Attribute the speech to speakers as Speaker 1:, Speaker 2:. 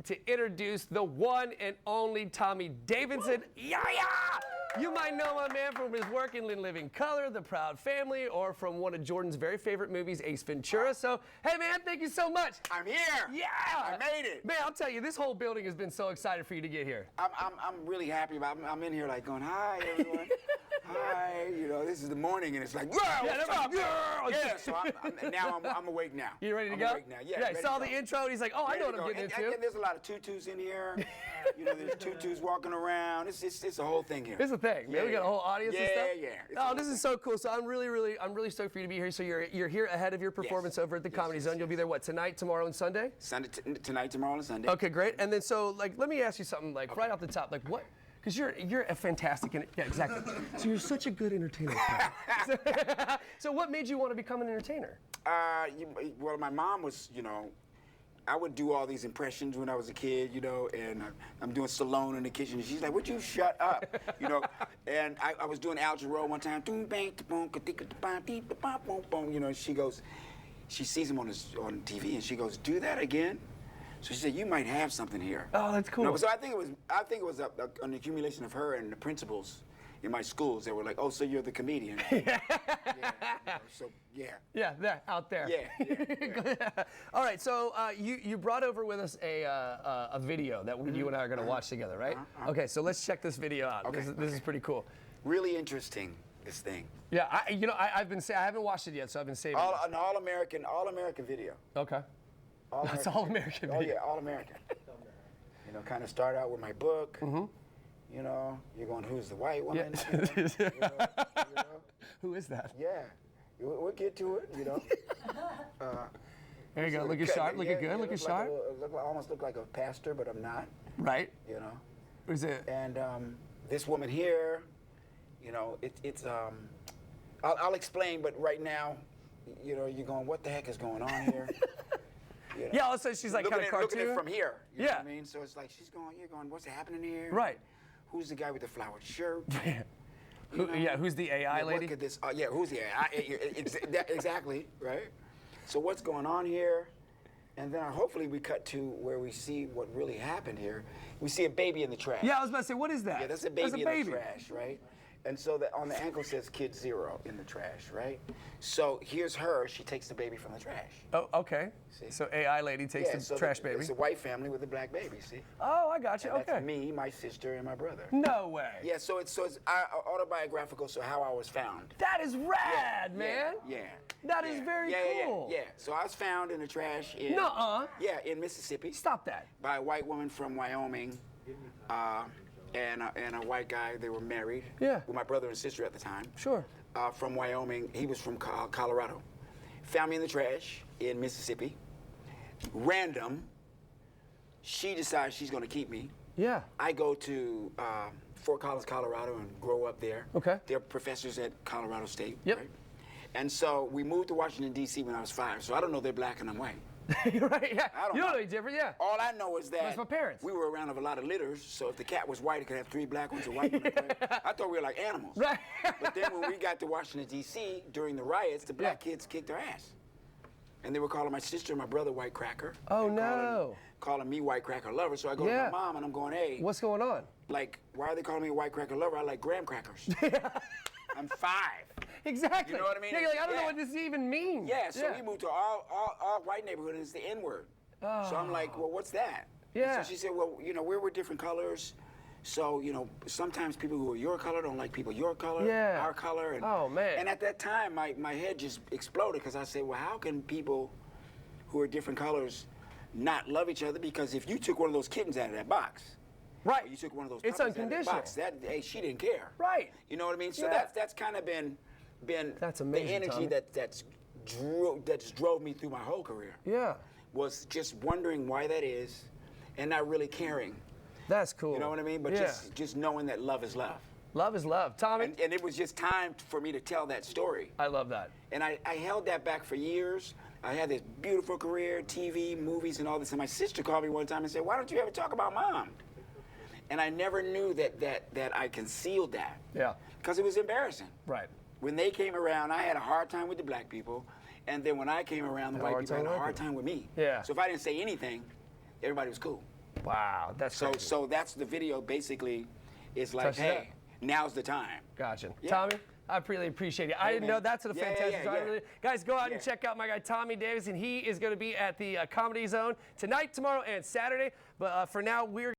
Speaker 1: to introduce the one and only Tommy Davidson. Yeah! You might know my man from his work in In Living Color, The Proud Family, or from one of Jordan's very favorite movies, Ace Ventura. So, hey man, thank you so much.
Speaker 2: I'm here.
Speaker 1: Yeah!
Speaker 2: I made it.
Speaker 1: Man, I'll tell you, this whole building has been so excited for you to get here.
Speaker 2: I'm really happy about it. I'm in here like going, hi, everyone. Hi. You know, this is the morning, and it's like, what's up? Yeah, so I'm awake now.
Speaker 1: You ready to
Speaker 2: I'm
Speaker 1: go?
Speaker 2: awake now. Yeah,
Speaker 1: Yeah, he saw the intro, and he's like, oh, I know what I'm getting into.
Speaker 2: And there's a lot of tutus in here. You know, there's tutus walking around. It's a whole thing here.
Speaker 1: It's a thing, man. We got a whole audience and stuff.
Speaker 2: Yeah.
Speaker 1: Oh, this is so cool. So I'm really stoked for you to be here. So you're here ahead of your performance over at the Comedy Zone. You'll be there, what, tonight, tomorrow, and Sunday?
Speaker 2: Tonight, tomorrow, and Sunday.
Speaker 1: Okay, great. And then so, like, let me ask you something, like, right off the top, like, what? Because you're a fantastic, yeah, exactly. So you're such a good entertainer. So what made you want to become an entertainer?
Speaker 2: Well, my mom was, you know, I would do all these impressions when I was a kid, you know, and I'm doing Stallone in the kitchen, and she's like, would you shut up, you know? And I was doing Al Jarreau one time, you know, she goes, she sees him on TV, and she goes, do that again? So she said, you might have something here.
Speaker 1: Oh, that's cool.
Speaker 2: No, so I think it was an accumulation of her and the principals in my schools that were like, oh, so you're the comedian. Yeah. So, yeah.
Speaker 1: Yeah, there, out there.
Speaker 2: Yeah.
Speaker 1: All right, so you brought over with us a video that you and I are going to watch together, right? Okay, so let's check this video out.
Speaker 2: Okay,
Speaker 1: This is pretty cool.
Speaker 2: Really interesting, this thing.
Speaker 1: Yeah, I haven't watched it yet, so I've been saving it.
Speaker 2: An all-American video.
Speaker 1: Okay. That's all-American video.
Speaker 2: Oh, yeah, all-American. You know, kind of start out with my book. Mm-hmm. You know, you're going, who's the white woman?
Speaker 1: Yeah.
Speaker 2: You know?
Speaker 1: Who is that?
Speaker 2: Yeah. We'll get to it, you know.
Speaker 1: There you go. Looking sharp, looking good, looking sharp.
Speaker 2: I almost look like a pastor, but I'm not.
Speaker 1: Right.
Speaker 2: You know.
Speaker 1: Who's it?
Speaker 2: And this woman here, you know, I'll explain, but right now, you know, you're going, what the heck is going on here? You know?
Speaker 1: Yeah, all of a sudden she's like kind of cartoon.
Speaker 2: Looking at it from here. You know
Speaker 1: yeah.
Speaker 2: what I mean? So it's like you're going, what's happening here?
Speaker 1: Right.
Speaker 2: Who's the guy with the flowered shirt?
Speaker 1: Who's the AI lady?
Speaker 2: Look at this. Yeah, who's the AI? Exactly, right? So what's going on here? And then hopefully we cut to where we see what really happened here. We see a baby in the trash.
Speaker 1: Yeah, I was about to say, what is that?
Speaker 2: Yeah, that's a baby in the trash, right? And so on the ankle says kid 0 in the trash, right? So here's her. She takes the baby from the trash.
Speaker 1: Oh, okay.
Speaker 2: See?
Speaker 1: So AI lady takes the trash baby.
Speaker 2: It's a white family with a black baby, see?
Speaker 1: Oh, I got you.
Speaker 2: And
Speaker 1: okay.
Speaker 2: That's me, my sister, and my brother.
Speaker 1: No way.
Speaker 2: Yeah, so it's autobiographical, so how I was found.
Speaker 1: That is rad, man.
Speaker 2: Yeah.
Speaker 1: That is very cool.
Speaker 2: Yeah. So I was found in the trash in in Mississippi.
Speaker 1: Stop that.
Speaker 2: By a white woman from Wyoming. And a white guy. They were married.
Speaker 1: Yeah.
Speaker 2: With my brother and sister at the time.
Speaker 1: Sure.
Speaker 2: From Wyoming. He was from Colorado. Found me in the trash in Mississippi. Random. She decides she's going to keep me.
Speaker 1: Yeah.
Speaker 2: I go to Fort Collins, Colorado, and grow up there.
Speaker 1: Okay.
Speaker 2: They're professors at Colorado State.
Speaker 1: Yep.
Speaker 2: Right? And so we moved to Washington, D.C. when I was 5. So I don't know they're black and I'm white.
Speaker 1: Right, yeah. You don't know any different, yeah.
Speaker 2: All I know is that
Speaker 1: that's my parents.
Speaker 2: We were around of a lot of litters, so if the cat was white, it could have 3 black ones, a white one. I thought we were like animals.
Speaker 1: Right.
Speaker 2: But then when we got to Washington, D.C., during the riots, the black kids kicked their ass. And they were calling my sister and my brother white cracker.
Speaker 1: Oh, no.
Speaker 2: Calling me white cracker lover. So I go to my mom and I'm going, hey.
Speaker 1: What's going on?
Speaker 2: Like, why are they calling me a white cracker lover? I like graham crackers. I'm 5.
Speaker 1: Exactly.
Speaker 2: You know what I mean?
Speaker 1: Yeah, you're like, I don't know what this even means.
Speaker 2: Yeah, so we moved to all white neighborhood and it's the N-word. Oh. So I'm like, well, what's that?
Speaker 1: Yeah.
Speaker 2: So she said, well, you know, we're different colors. So, you know, sometimes people who are your color don't like people your color, our color. And,
Speaker 1: oh, man.
Speaker 2: And at that time, my head just exploded because I said, well, how can people who are different colors not love each other? Because if you took one of those kittens out of that box,
Speaker 1: right.
Speaker 2: Or you took one of those
Speaker 1: it's unconditional.
Speaker 2: out of that box, she didn't care.
Speaker 1: Right.
Speaker 2: You know what I mean? So that's kind of been
Speaker 1: that's amazing,
Speaker 2: the energy
Speaker 1: Tommy.
Speaker 2: that's drove me through my whole career.
Speaker 1: Yeah.
Speaker 2: Was just wondering why that is and not really caring.
Speaker 1: That's cool.
Speaker 2: You know what I mean? But just knowing that love is love.
Speaker 1: Love is love. Tommy.
Speaker 2: And it was just time for me to tell that story.
Speaker 1: I love that.
Speaker 2: And I held that back for years. I had this beautiful career, TV, movies, and all this. And my sister called me one time and said, why don't you ever talk about Mom? And I never knew that I concealed that.
Speaker 1: Yeah.
Speaker 2: Because it was embarrassing.
Speaker 1: Right.
Speaker 2: When they came around, I had a hard time with the black people. And then when I came around, the white people had a hard time with me.
Speaker 1: Yeah.
Speaker 2: So if I didn't say anything, everybody was cool.
Speaker 1: Wow, that's crazy.
Speaker 2: So that's the video. Basically, is like,
Speaker 1: Touches
Speaker 2: hey, now's the time.
Speaker 1: Gotcha.
Speaker 2: Yeah.
Speaker 1: Tommy, I really appreciate it. I didn't
Speaker 2: man.
Speaker 1: know that's a
Speaker 2: Yeah,
Speaker 1: fantastic
Speaker 2: yeah,
Speaker 1: story.
Speaker 2: yeah.
Speaker 1: Really, guys, go out
Speaker 2: Yeah.
Speaker 1: and check out my guy Tommy Davidson. He is going to be at the Comedy Zone tonight, tomorrow, and Saturday. But for now, we're